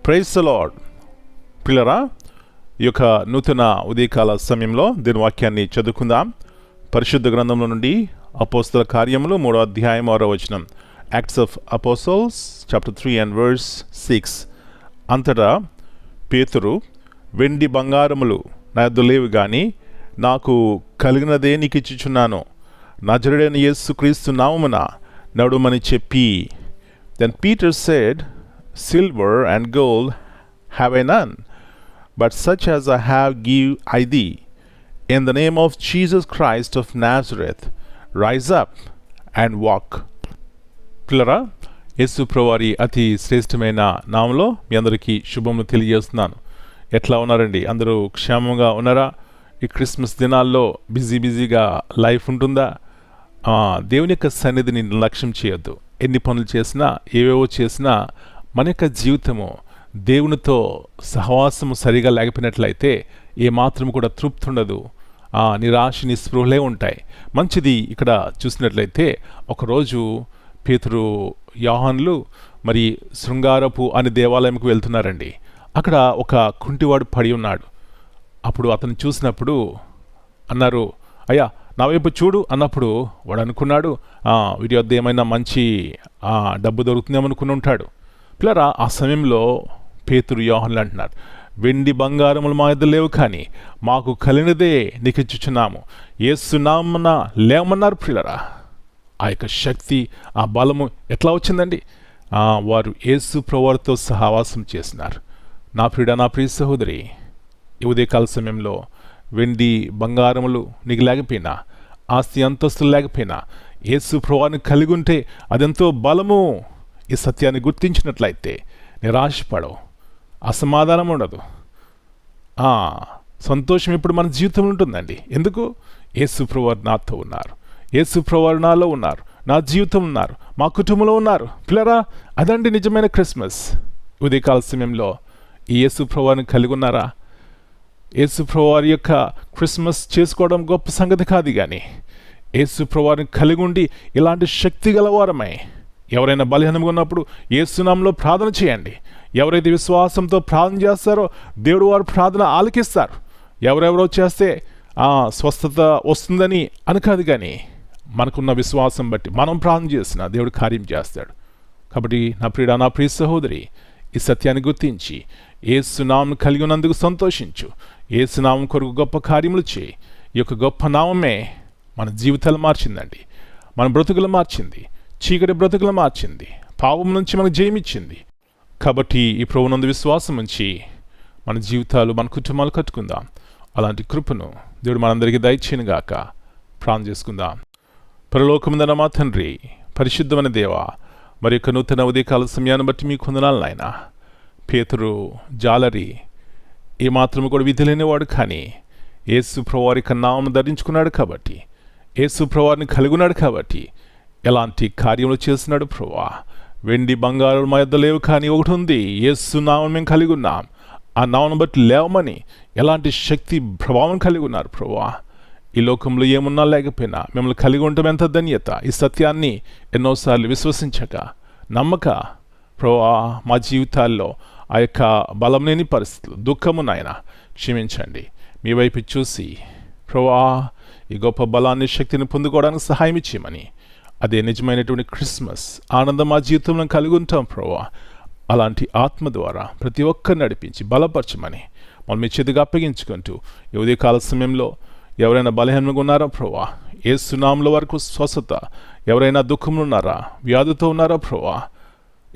Praise the lord. ప్రియులారా, ఈ యొక్క నూతన ఉదయకాల సమయంలో దీని వాక్యాన్ని చదువుకుందాం. పరిశుద్ధ గ్రంథంలో నుండి అపోస్తల కార్యములు 3వ అధ్యాయం 6వ వచనం. Acts of apostles chapter 3 and verse 6. అంతటా పేతురు, వెండి బంగారములు నా యొద్ద లేవు గాని నాకు కలిగినదే నీకు ఇచ్చుచున్నాను, నజరుడైన యేసుక్రీస్తు నామమున నడుమని చెప్పి. Then Peter said, Silver and gold have I none, but such as I have give I thee. In the name of Jesus Christ of Nazareth, rise up and walk. పిల్లరా, యేసు ప్రభువారి అతి శ్రేష్టమైన నామంలో మీ అందరికీ శుభములు తెలియజేస్తున్నాను. ఎట్లా ఉన్నారండి? అందరూ క్షేమంగా ఉన్నారా? ఈ క్రిస్మస్ దినాల్లో బిజీగా లైఫ్ ఉంటుందా? దేవుని యొక్క సన్నిధిని నిర్లక్ష్యం చేయొద్దు. ఎన్ని పనులు చేసినా, ఏవేవో చేసినా మన యొక్క జీవితము దేవునితో సహవాసము సరిగా లేకపోయినట్లయితే ఏమాత్రం కూడా తృప్తి ఉండదు. నిరాశ నిస్పృహలే ఉంటాయి. మంచిది. ఇక్కడ చూసినట్లయితే ఒకరోజు పేతురు, యోహానులు మరి శృంగారపు అనే దేవాలయంకు వెళ్తున్నారండి. అక్కడ ఒక కుంటివాడు పడి ఉన్నాడు. అప్పుడు అతను చూసినప్పుడు అన్నారు, అయ్యా నా వైపు చూడు అన్నప్పుడు వాడు అనుకున్నాడు, వీడి వద్ద ఏమైనా మంచి డబ్బు దొరుకుతుందేమనుకుని ఉంటాడు. పిల్లరా, ఆ సమయంలో పేతురు, యోహానులు అంటున్నారు, వెండి బంగారములు మా యొద్ద లేవు కానీ మాకు కలిగినదే నీకు ఇచ్చుచున్నాము, యేసు నామమున లేవమన్నారు. పిల్లరా, ఆ యొక్క శక్తి, ఆ బలము ఎట్లా వచ్చిందండి? వారు యేసు ప్రభువుతో సహవాసం చేసినారు. నా ప్రియ సహోదరి, ఈ ఉదయకాల సమయంలో వెండి బంగారములు నీకు లేకపోయినా, ఆస్తి అంతస్తులు లేకపోయినా, యేసు ప్రభువుని కలిగి ఉంటే అదెంతో బలము. ఈ సత్యాన్ని గుర్తించినట్లయితే నిరాశపడవు, అసమాధానం ఉండదు, సంతోషం ఇప్పుడు మన జీవితంలో ఉంటుందండి. ఎందుకు? యేసు ప్రభువు నాతో ఉన్నారు, యేసు ప్రభువు నాలో ఉన్నారు, నా జీవితం ఉన్నారు, మా కుటుంబంలో ఉన్నారు. పిల్లరా, అదండి నిజమైన క్రిస్మస్. ఉదయకాల సమయంలో ఈ యేసు ప్రభువుని కలిగి ఉన్నారా? యేసు ప్రభువారి యొక్క క్రిస్మస్ చేసుకోవడం గొప్ప సంగతి కాదు, కానీ యేసు ప్రభువారిని కలిగి ఉండి ఇలాంటి శక్తి గలవారమై, ఎవరైనా బలహీనంగా ఉన్నప్పుడు యేసు నామములో ప్రార్థన చేయండి. ఎవరైతే విశ్వాసంతో ప్రార్థన చేస్తారో దేవుడు వారి ప్రార్థన ఆలకిస్తారు. ఎవరెవరో చేస్తే స్వస్థత వస్తుందని అని కాదు, కానీ మనకున్న విశ్వాసం బట్టి మనం ప్రార్థన చేసినా దేవుడు కార్యం చేస్తాడు. కాబట్టి నా ప్రియ సహోదరి, ఈ సత్యాన్ని గుర్తించి యేసు నామమును కలిగి ఉన్నందుకు సంతోషించు. యేసు నామం కొరకు గొప్ప కార్యములు చేయి. ఈ యొక్క గొప్ప నామమే మన జీవితాలు మార్చిందండి, మన బ్రతుకులు మార్చింది, చీకటి బ్రతుకులు మార్చింది, పాపం నుంచి మనకు జయమిచ్చింది. కాబట్టి ఈ ప్రభువునందు విశ్వాసం ఉంచి మన జీవితాలు, మన కుటుంబాలు కట్టుకుందాం. అలాంటి కృపను దేవుడు మనందరికీ దయచేయనుగాక. ప్రార్థన చేసుకుందాం. పరలోకముందన మా తండ్రి, పరిశుద్ధమైన దేవా, మరి యొక్క నూతన ఉదయకాల సమయాన్ని బట్టి మీకు వందనాలు నాయనా. పేతురు జాలరి, ఏమాత్రము కూడా విధి లేనివాడు, కానీ యేసు ప్రభువారి యొక్క నామమును ధరించుకున్నాడు కాబట్టి, యేసు ప్రభువారిని కలిగి ఉన్నాడు కాబట్టి ఎలాంటి కార్యములు చేస్తున్నాడు. ప్రభువా, వెండి బంగారాలు మా యొద్ద లేవు కానీ ఒకటి ఉంది, యేసు నామం మేము కలిగి ఉన్నాం, ఆ నామను బట్టి లేవమని ఎలాంటి శక్తి ప్రభావం కలిగి ఉన్నారు. ప్రభువా, ఈ లోకంలో ఏమున్నా లేకపోయినా మిమ్మల్ని కలిగి ఉండటం ఎంత ధన్యత. ఈ సత్యాన్ని ఎన్నోసార్లు విశ్వసించక, నమ్మక ప్రభువా, మా జీవితాల్లో ఆ యొక్క బలం లేని పరిస్థితులు, దుఃఖము నాయన క్షమించండి. మీ వైపు చూసి ప్రభువా, ఈ గొప్ప బలాన్ని, శక్తిని పొందుకోవడానికి సహాయం ఇచ్చేయమని, అదే నిజమైనటువంటి క్రిస్మస్ ఆనందం మా జీవితంలో కలిగి ఉంటాం. ప్రభువా, అలాంటి ఆత్మ ద్వారా ప్రతి ఒక్కరిని నడిపించి బలపరచమని మనం మీ చేతిగా అప్పగించుకుంటూ, ఈ ఉదయకాల సమయంలో ఎవరైనా బలహీనంగా ఉన్నారా ప్రభువా, యేసు నామములో వరకు స్వస్థత, ఎవరైనా దుఃఖంలో ఉన్నారా, వ్యాధితో ఉన్నారా ప్రభువా,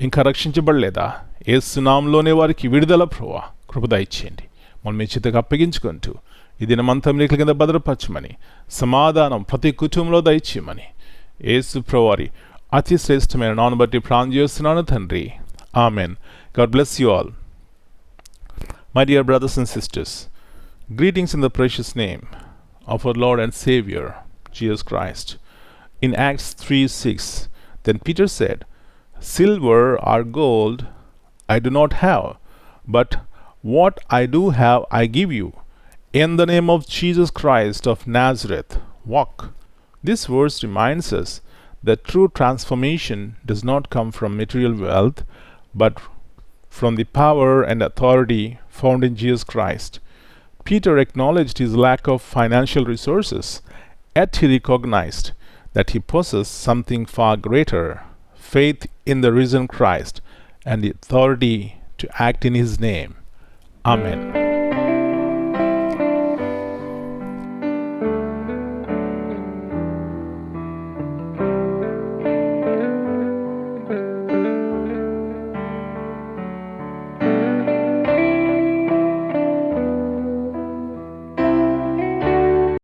ఇంకా రక్షించబడలేదా, యేసు నామములోనే వారికి విడుదల ప్రభువా కృప దయచేయండి. మనం మీ చేతిగా అప్పగించుకుంటూ ఈ దినమంతా మీ కింద భద్రపరచమని, సమాధానం ప్రతి కుటుంబంలో దయచేయమని యేసు ప్రభువారి అతి శ్రేష్టమైన నామమును బట్టి ప్రార్థన చేస్తున్నాను తండ్రి. Amen. God bless you all. My dear brothers and sisters, greetings in the precious name of our Lord and Savior, Jesus Christ. In Acts 3:6, then Peter said, Silver or gold I do not have, but what I do have I give you. In the name of Jesus Christ of Nazareth, walk. This verse reminds us that true transformation does not come from material wealth, but from the power and authority found in Jesus Christ. Peter acknowledged his lack of financial resources, yet he recognized that he possessed something far greater: faith in the risen Christ and the authority to act in his name. Amen.